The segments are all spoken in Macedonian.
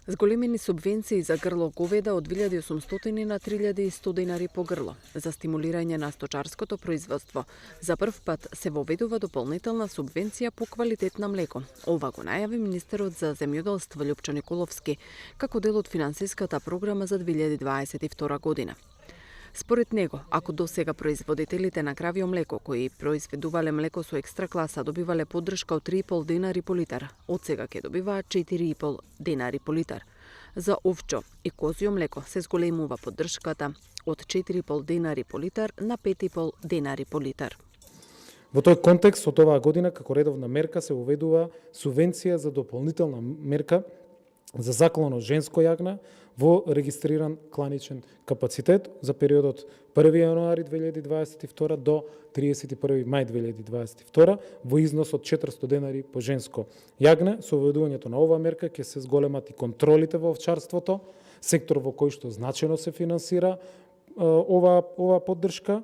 Зголемени субвенции за грло говеда од 2800 на 3100 денари по грло за стимулирање на сточарското производство. За прв пат се воведува дополнителна субвенција по квалитет на млеко. Ова го најави министерот за земјоделство Љупчо Николовски како дел од финансиската програма за 2022 година. Според него, ако досега производителите на кравјо млеко кои произведувале млеко со екстра класа добивале поддршка од 3,5 денари по литар, од сега ќе добиваат 4,5 денари по литар. За овчо и козјо млеко се зголемува поддршката од 4,5 денари по литар на 5,5 денари по литар. Во тој контекст, од оваа година, како редовна мерка, се уведува субвенција за дополнителна мерка за заклано женско јагне во регистриран кланичен капацитет за периодот 1. јануари 2022 до 31. мај 2022 во износ од 400 денари по женско јагне. Со воведувањето на оваа мерка ќе се зголемат и контролите во овчарството, сектор во кој што значено се финансира оваа поддршка.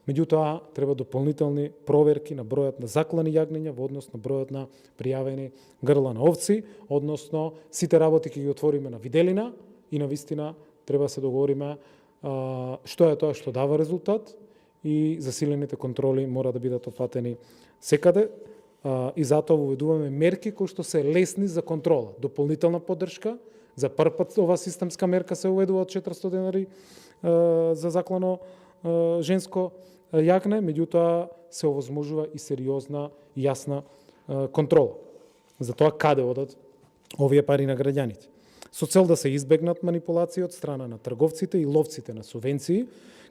Меѓутоа, треба дополнителни проверки на бројот на заклани јагниња во однос на бројот на пријавени грла на овци, односно сите работи ќе ги отвориме на виделина и на вистина треба се договориме што е тоа што дава резултат и засилените контроли мора да бидат опфатени секаде и затоа воведуваме мерки кои што се лесни за контрола. Дополнителна поддршка, за прв пат ова системска мерка се уведува од 400 денари за заклано женско јагне, меѓутоа се овозможува и сериозна и јасна контрола за тоа каде одат овие пари на граѓаните. Со цел да се избегнат манипулации од страна на трговците и ловците на субвенции,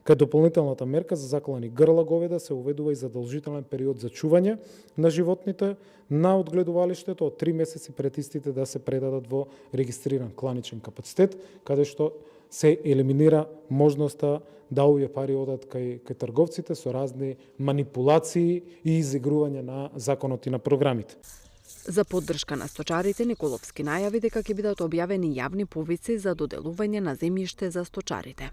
кај дополнителната мерка за заклани грла говеда се уведува и задолжителен период за чување на животните на одгледувалиштето од 3 месеци пред истите да се предадат во регистриран кланичен капацитет, каде што се елиминира можноста да овие пари одат кај трговците со разни манипулации и изигрување на законот и на програмите. За поддршка на сточарите, Николовски најави дека ќе бидат објавени јавни повици за доделување на земјиште за сточарите.